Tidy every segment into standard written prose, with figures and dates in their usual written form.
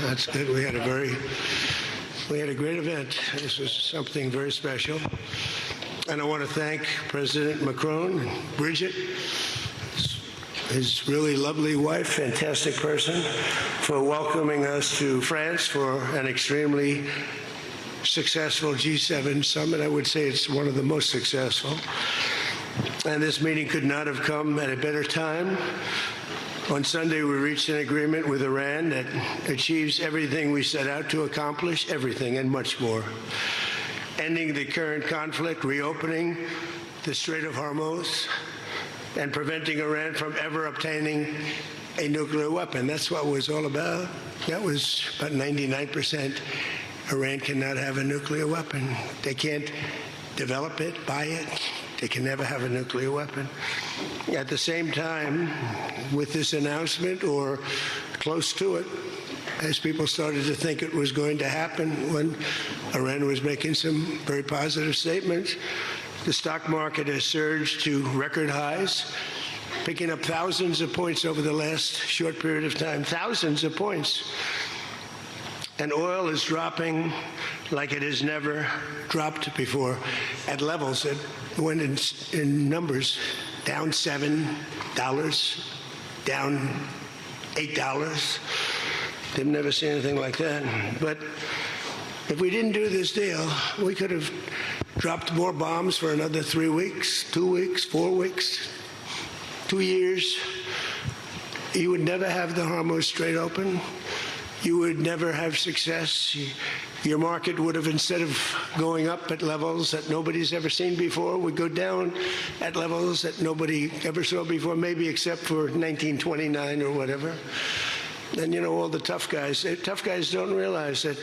That's good. We had a great event. This was something very special. And I want to thank President Macron and Bridget, his really lovely wife, fantastic person, for welcoming us to France for an extremely successful G7 summit. I would say it's one of the most successful. And this meeting could not have come at a better time. On Sunday, we reached an agreement with Iran that achieves everything we set out to accomplish, everything and much more. Ending the current conflict, reopening the Strait of Hormuz, and preventing Iran from ever obtaining a nuclear weapon. That's what it was all about. That was about 99%. Iran cannot have a nuclear weapon. They can't develop it, buy it. They can never have a nuclear weapon. At the same time, with this announcement, or close to it, as people started to think it was going to happen when Iran was making some very positive statements, the stock market has surged to record highs, picking up thousands of points over the last short period of time, thousands of points. And oil is dropping like it has never dropped before, at levels that went in numbers, down $7, down $8. They've never seen anything like that. But if we didn't do this deal, we could have dropped more bombs for another 3 weeks, 2 weeks, 4 weeks, 2 years. You would never have the Hormuz Strait open. You would never have success. Your market would have, instead of going up at levels that nobody's ever seen before, would go down at levels that nobody ever saw before, maybe except for 1929 or whatever. And you know, all the tough guys don't realize that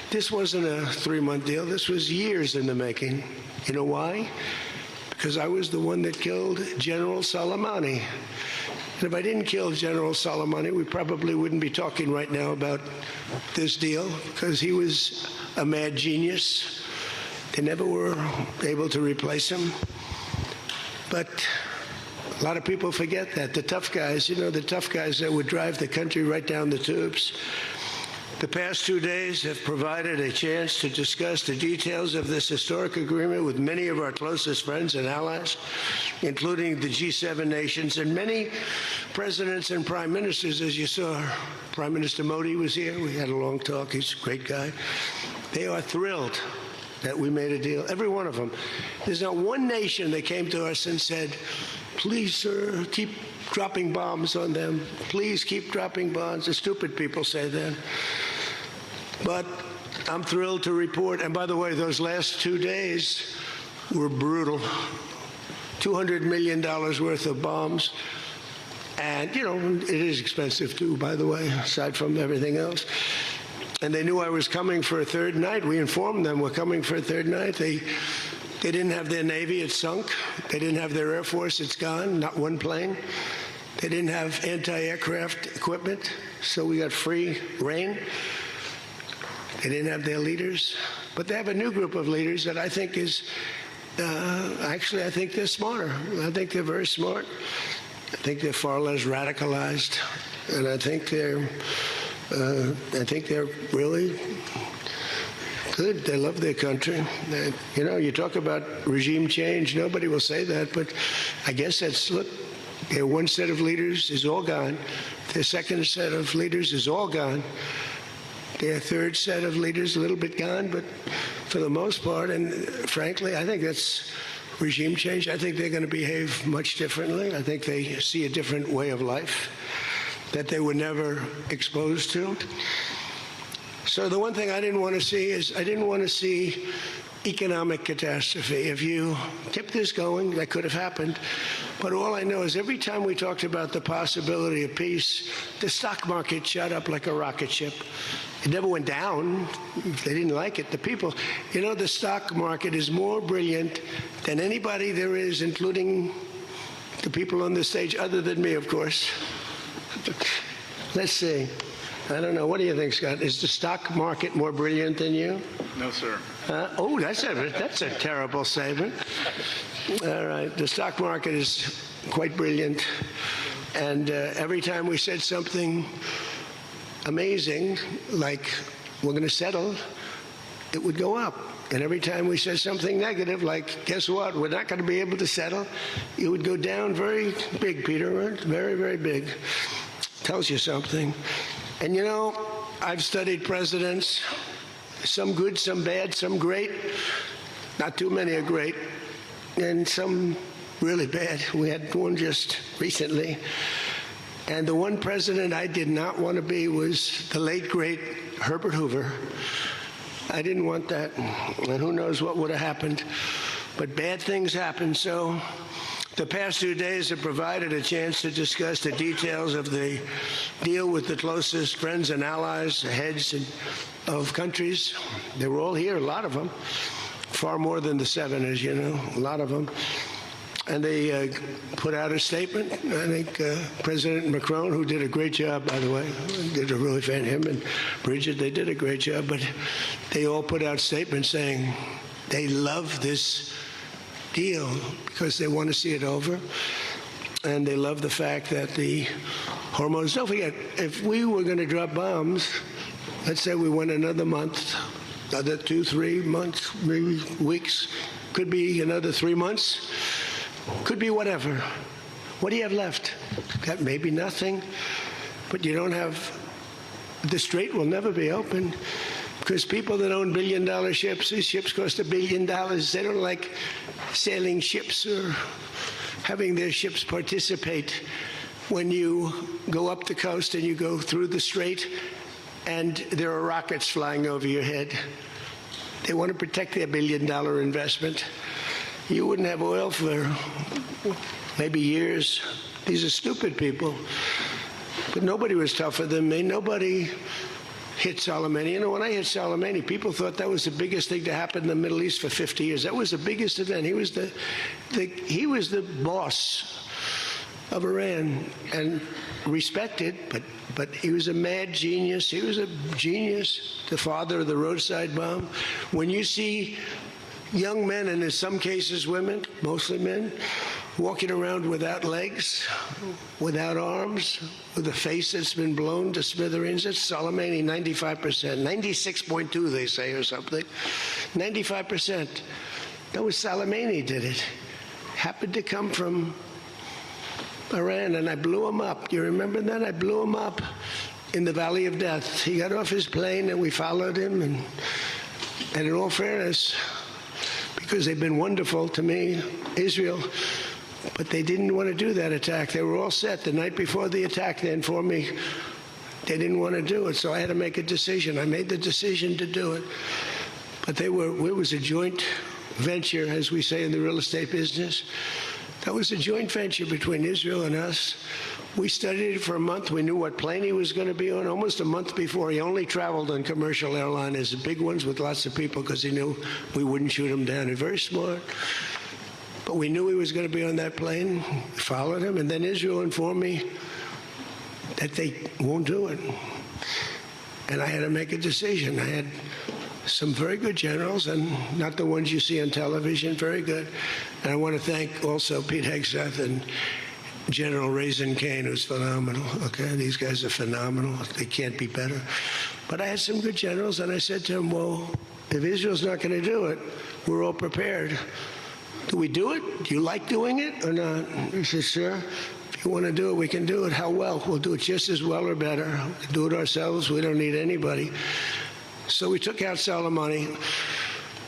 this wasn't a 3-month deal. This was years in the making. You know why? Because I was the one that killed General Soleimani. And if I didn't kill General Soleimani, we probably wouldn't be talking right now about this deal, because he was a mad genius. They never were able to replace him. But a lot of people forget that. The tough guys, you know, the tough guys that would drive the country right down the tubes. The past 2 days have provided a chance to discuss the details of this historic agreement with many of our closest friends and allies, including the G7 nations and many presidents and prime ministers. As you saw, Prime Minister Modi was here. We had a long talk. He's a great guy. They are thrilled that we made a deal, every one of them. There's not one nation that came to us and said, please, sir, keep dropping bombs on them. Please keep dropping bombs. The stupid people say that. But I'm thrilled to report, and by the way, those last 2 days were brutal. $200 million worth of bombs. And, you know, it is expensive too, by the way, aside from everything else. And they knew I was coming for a third night. We informed them we're coming for a third night. They didn't have their Navy, it's sunk. They didn't have their Air Force, it's gone, not one plane. They didn't have anti-aircraft equipment, so we got free reign. They didn't have their leaders. But they have a new group of leaders that I think is, actually, I think they're smarter. I think they're very smart. I think they're far less radicalized. And I think they're really good. They love their country. You know, you talk about regime change, nobody will say that, but I guess that's, look, their one set of leaders is all gone. Their second set of leaders is all gone. Their third set of leaders a little bit gone, but for the most part, and frankly, I think that's regime change. I think they're going to behave much differently. I think they see a different way of life that they were never exposed to. So the one thing I didn't want to see is I didn't want to see economic catastrophe. If you kept this going, that could have happened. But all I know is every time we talked about the possibility of peace, the stock market shot up like a rocket ship. It never went down. They didn't like it. The people, you know, the stock market is more brilliant than anybody there is, including the people on the stage, other than me, of course. Let's see. I don't know. What do you think, Scott? Is the stock market more brilliant than you? No, sir. Oh, that's a terrible statement. All right. The stock market is quite brilliant. And every time we said something amazing, like we're going to settle, it would go up. And every time we said something negative, like, guess what, we're not going to be able to settle, it would go down very big, Peter, right? Very, very big. Tells you something. And you know, I've studied presidents, some good, some bad, some great. Not too many are great, and some really bad. We had one just recently. And the one president I did not want to be was the late, great Herbert Hoover. I didn't want that, and who knows what would have happened. But bad things happen, so the past 2 days have provided a chance to discuss the details of the deal with the closest friends and allies, the heads of countries. They were all here, a lot of them, far more than the 7, as you know, a lot of them. And they put out a statement. I think President Macron, who did a great job, by the way, did a really fan, him and Bridget, they did a great job, but they all put out statements saying they love this deal because they want to see it over. And they love the fact that the hormones, don't forget, if we were going to drop bombs, let's say we went another month, another 2, 3 months, maybe weeks, could be another 3 months, could be whatever. What do you have left? Got maybe nothing, but you don't have, the strait will never be open because people that own billion-dollar ships, these ships cost $1 billion. They don't like sailing ships or having their ships participate when you go up the coast and you go through the strait and there are rockets flying over your head. They want to protect their $1 billion investment. You wouldn't have oil for maybe years. These are stupid people. But nobody was tougher than me. Nobody hit Soleimani. You know, when I hit Soleimani, people thought that was the biggest thing to happen in the Middle East for 50 years. That was the biggest event. He was the boss of Iran and respected, but he was a mad genius. He was a genius, the father of the roadside bomb. When you see young men, and in some cases women, mostly men, walking around without legs, without arms, with a face that's been blown to smithereens, it's Soleimani, 95%, 96.2 they say or something, 95%. That was Soleimani did it. Happened to come from Iran, and I blew him up. You remember that? I blew him up in the Valley of Death. He got off his plane and we followed him, and in all fairness, because they've been wonderful to me, Israel, but they didn't want to do that attack. They were all set. The night before the attack, they informed me they didn't want to do it, so I had to make a decision. I made the decision to do it. But it was a joint venture, as we say in the real estate business. That was a joint venture between Israel and us. We studied it for a month. We knew what plane he was going to be on. Almost a month before, he only traveled on commercial airliners, the big ones with lots of people, because he knew we wouldn't shoot him down. He's very smart. But we knew he was going to be on that plane. We followed him, and then Israel informed me that they won't do it. And I had to make a decision. I had some very good generals, and not the ones you see on television, very good. And I want to thank also Pete Hegseth and General Raisin Kane, who's phenomenal. Okay, these guys are phenomenal. They can't be better. But I had some good generals, and I said to him, well, if Israel's not going to do it, we're all prepared. Do we do it? Do you like doing it or not? He said, sure. If you want to do it, we can do it. How well? We'll do it just as well or better. We'll do it ourselves. We don't need anybody. So we took out Soleimani.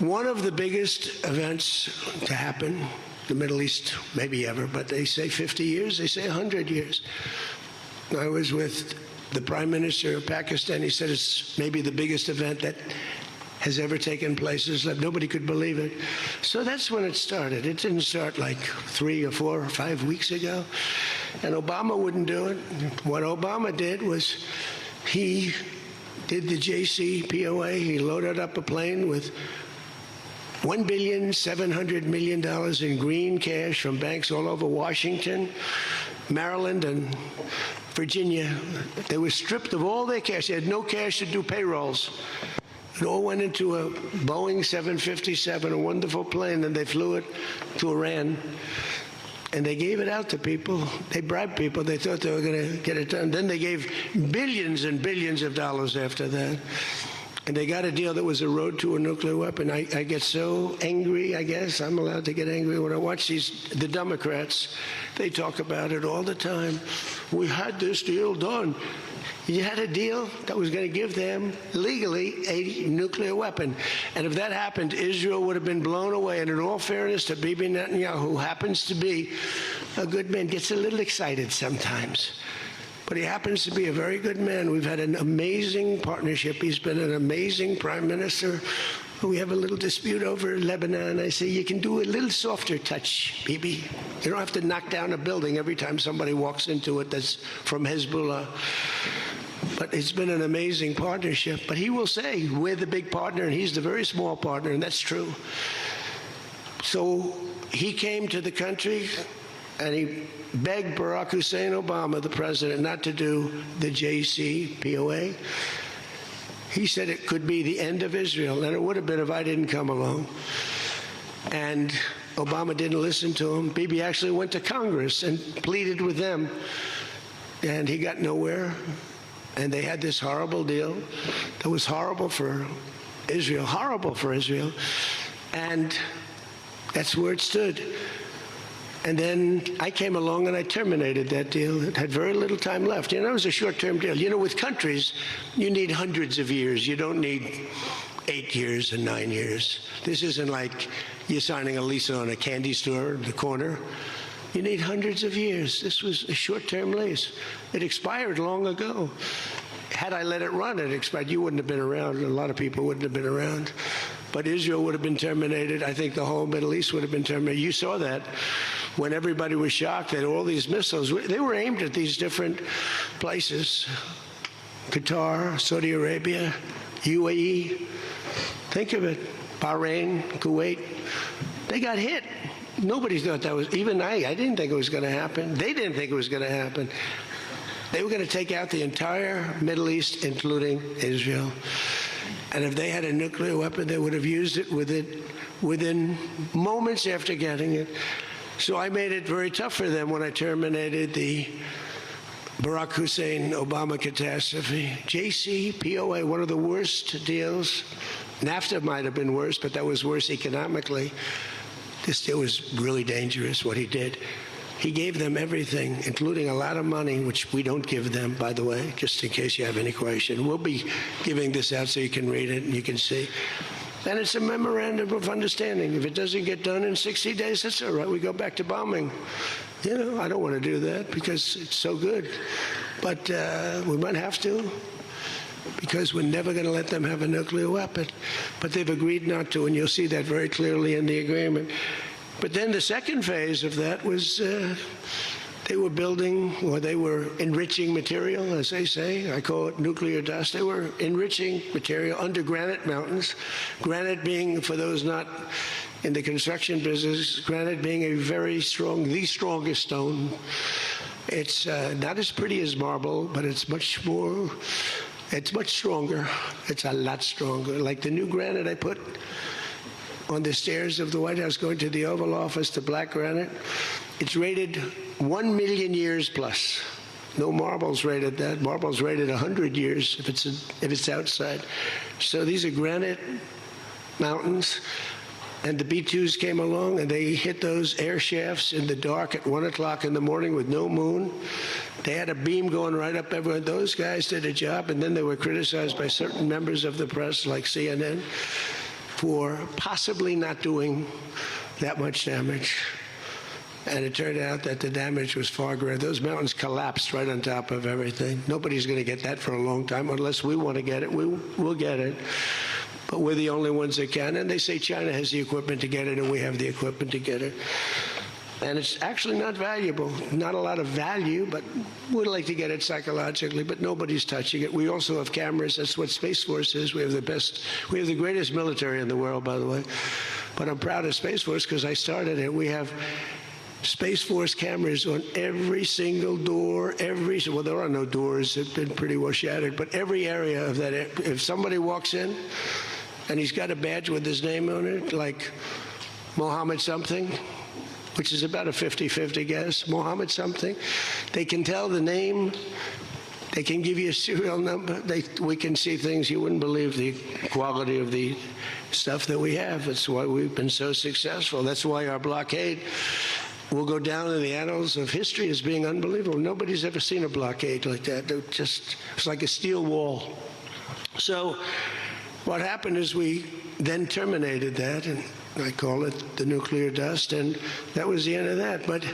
One of the biggest events to happen, the Middle East, maybe ever, but they say 50 years, they say 100 years. I was with the Prime Minister of Pakistan. He said it's maybe the biggest event that has ever taken place. Nobody could believe it. So that's when it started. It didn't start like 3 or 4 or 5 weeks ago. And Obama wouldn't do it. What Obama did was he did the JCPOA. He loaded up a plane with $1.7 billion in green cash from banks all over Washington, Maryland, and Virginia. They were stripped of all their cash. They had no cash to do payrolls. It all went into a Boeing 757, a wonderful plane, and they flew it to Iran. And they gave it out to people. They bribed people. They thought they were going to get it done. Then they gave billions and billions of dollars after that. And they got a deal that was a road to a nuclear weapon. I get so angry, I guess. I'm allowed to get angry when I watch the Democrats. They talk about it all the time. We had this deal done. You had a deal that was going to give them, legally, a nuclear weapon. And if that happened, Israel would have been blown away. And in all fairness to Bibi Netanyahu, who happens to be a good man, gets a little excited sometimes. But he happens to be a very good man. We've had an amazing partnership. He's been an amazing prime minister. We have a little dispute over Lebanon. I say, you can do a little softer touch, Bibi. You don't have to knock down a building every time somebody walks into it that's from Hezbollah. But it's been an amazing partnership. But he will say, we're the big partner, and he's the very small partner, and that's true. So he came to the country, and he begged Barack Hussein Obama, the president, not to do the JCPOA. He said it could be the end of Israel, and it would have been if I didn't come along. And Obama didn't listen to him. Bibi actually went to Congress and pleaded with them, and he got nowhere. And they had this horrible deal that was horrible for Israel, and that's where it stood. And then I came along and I terminated that deal. It had very little time left. You know, it was a short-term deal. You know, with countries, you need hundreds of years. You don't need 8 years and 9 years. This isn't like you're signing a lease on a candy store in the corner. You need hundreds of years. This was a short-term lease. It expired long ago. Had I let it run, it expired. You wouldn't have been around. A lot of people wouldn't have been around. But Israel would have been terminated. I think the whole Middle East would have been terminated. You saw that when everybody was shocked that all these missiles, they were aimed at these different places. Qatar, Saudi Arabia, UAE. Think of it. Bahrain, Kuwait. They got hit. Nobody thought that was, even I didn't think it was going to happen. They didn't think it was going to happen. They were going to take out the entire Middle East, including Israel. And if they had a nuclear weapon, they would have used it within moments after getting it. So I made it very tough for them when I terminated the Barack Hussein Obama catastrophe. JCPOA, one of the worst deals. NAFTA might have been worse, but that was worse economically. This deal was really dangerous, what he did. He gave them everything, including a lot of money, which we don't give them, by the way, just in case you have any question. We'll be giving this out so you can read it and you can see. And it's a memorandum of understanding. If it doesn't get done in 60 days, that's all right. We go back to bombing. You know, I don't want to do that because it's so good. But we might have to, because we're never going to let them have a nuclear weapon. But they've agreed not to, and you'll see that very clearly in the agreement. But then the second phase of that was they were building, or they were enriching material, as they say. I call it nuclear dust. They were enriching material under granite mountains. Granite being, for those not in the construction business, granite being a very strong, the strongest stone. It's not as pretty as marble, but it's much more, it's much stronger. It's a lot stronger. Like the new granite I put on the stairs of the White House going to the Oval Office, the black granite, it's rated 1 million years plus. No marble's rated that. Marble's rated 100 years if it's outside. So these are granite mountains. And the B-2s came along and they hit those air shafts in the dark at 1 o'clock in the morning with no moon. They had a beam going right up everywhere. Those guys did a job, and then they were criticized by certain members of the press like CNN for possibly not doing that much damage. And it turned out that the damage was far greater. Those mountains collapsed right on top of everything. Nobody's going to get that for a long time. Unless we want to get it, we'll get it. But we're the only ones that can. And they say China has the equipment to get it, and we have the equipment to get it. And it's actually not valuable. Not a lot of value, but we'd like to get it psychologically, but nobody's touching it. We also have cameras. That's what Space Force is. We have the greatest military in the world, by the way. But I'm proud of Space Force because I started it. We have Space Force cameras on every single door, well, there are no doors. They've been pretty well shattered, but every area of that. If somebody walks in and he's got a badge with his name on it, like Mohammed something, which is about a 50-50 guess, Mohammed something. They can tell the name. They can give you a serial number. We can see things you wouldn't believe the quality of the stuff that we have. That's why we've been so successful. That's why our blockade will go down in the annals of history as being unbelievable. Nobody's ever seen a blockade like that. It's like a steel wall. So what happened is we then terminated that, and I call it the nuclear dust, and that was the end of that. But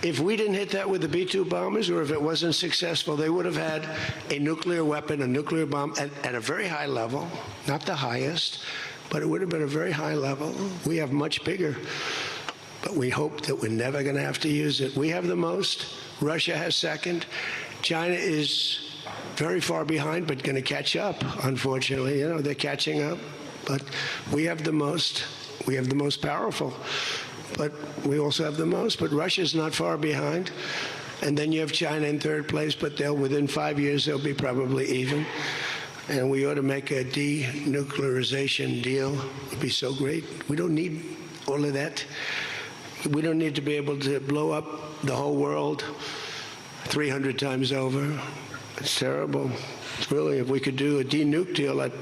if we didn't hit that with the B-2 bombers, or if it wasn't successful, they would have had a nuclear weapon, a nuclear bomb at a very high level, not the highest, but it would have been a very high level. We have much bigger, but we hope that we're never going to have to use it. We have the most. Russia has second. China is very far behind, but going to catch up, unfortunately. You know, they're catching up. But we have the most. We have the most powerful. But we also have the most. But Russia's not far behind. And then you have China in third place, but within 5 years, they'll be probably even. And we ought to make a denuclearization deal. It would be so great. We don't need all of that. We don't need to be able to blow up the whole world 300 times over. It's terrible. It's really, if we could do a denuke deal, I'd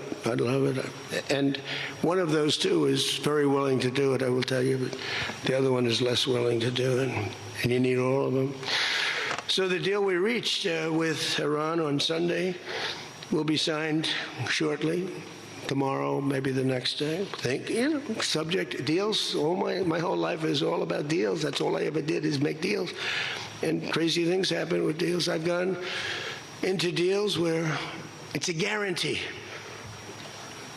love it. And one of those two is very willing to do it, I will tell you, but the other one is less willing to do it, and you need all of them. So the deal we reached with Iran on Sunday will be signed shortly. Tomorrow, maybe the next day. Subject deals. My whole life is all about deals. That's all I ever did is make deals. And crazy things happen with deals. I've gone into deals where it's a guarantee.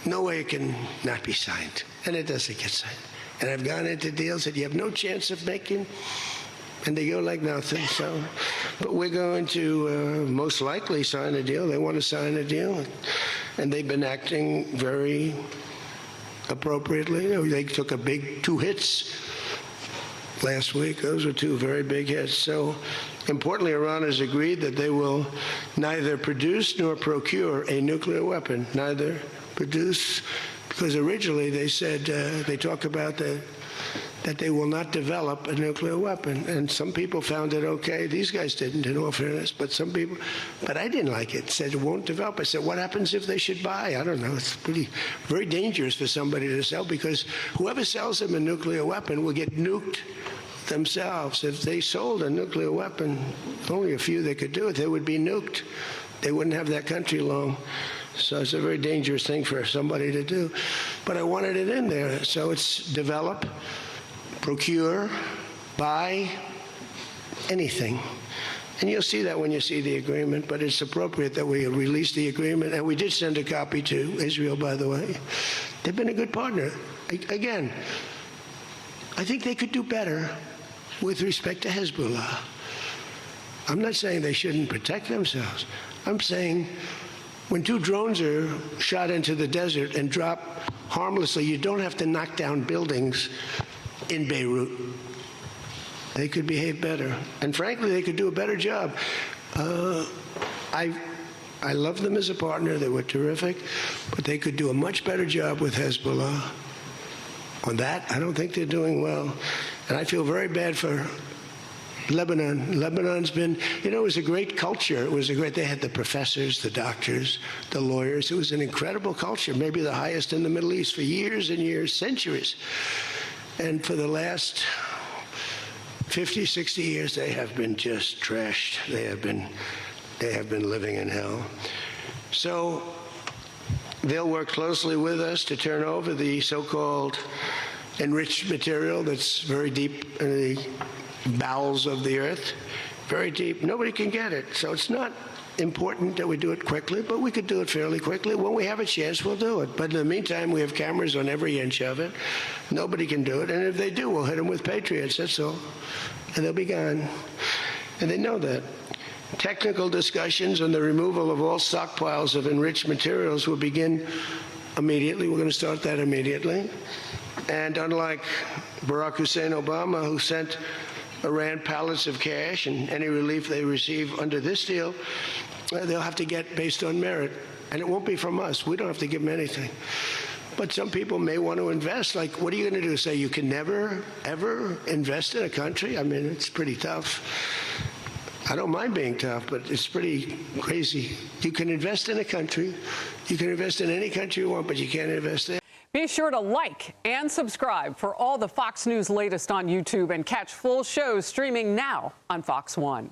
No way it can not be signed. And it doesn't get signed. And I've gone into deals that you have no chance of making, and they go like nothing. So, but we're going to most likely sign a deal. They want to sign a deal. And they've been acting very appropriately. They took a big 2 hits last week. Those were 2 very big hits. So importantly, Iran has agreed that they will neither produce nor procure a nuclear weapon. Neither produce, because originally they said, they talk about that they will not develop a nuclear weapon. And some people found it okay. These guys didn't, in all fairness, but some people, but I didn't like it. Said it won't develop. I said, what happens if they should buy? I don't know. It's very dangerous for somebody to sell, because whoever sells them a nuclear weapon will get nuked themselves. If they sold a nuclear weapon, only a few that could do it, they would be nuked. They wouldn't have that country long. So it's a very dangerous thing for somebody to do. But I wanted it in there. So it's develop, procure, buy, anything. And you'll see that when you see the agreement, but it's appropriate that we release the agreement. And we did send a copy to Israel, by the way. They've been a good partner. Again, I think they could do better with respect to Hezbollah. I'm not saying they shouldn't protect themselves. I'm saying when 2 drones are shot into the desert and drop harmlessly, you don't have to knock down buildings in Beirut. They could behave better. And frankly, they could do a better job. I love them as a partner. They were terrific. But they could do a much better job with Hezbollah. On that, I don't think they're doing well. And I feel very bad for Lebanon. Lebanon's been, it was a great culture. They had the professors, the doctors, the lawyers. It was an incredible culture, maybe the highest in the Middle East for years and years, centuries. And for the last 50, 60 years, they have been just trashed. They have been living in hell. So they'll work closely with us to turn over the so-called enriched material that's very deep in the bowels of the earth, very deep. Nobody can get it. So it's not important that we do it quickly, but we could do it fairly quickly. When we have a chance, we'll do it. But in the meantime, we have cameras on every inch of it. Nobody can do it. And if they do, we'll hit them with Patriots, that's all. And they'll be gone. And they know that. Technical discussions on the removal of all stockpiles of enriched materials will begin immediately. We're going to start that immediately. And unlike Barack Hussein Obama, who sent Iran pallets of cash, and any relief they receive under this deal, they'll have to get based on merit. And it won't be from us. We don't have to give them anything. But some people may want to invest. Like, what are you going to do? Say you can never, ever invest in a country? I mean, it's pretty tough. I don't mind being tough, but it's pretty crazy. You can invest in a country. You can invest in any country you want, but you can't invest there. Be sure to like and subscribe for all the Fox News latest on YouTube and catch full shows streaming now on Fox One.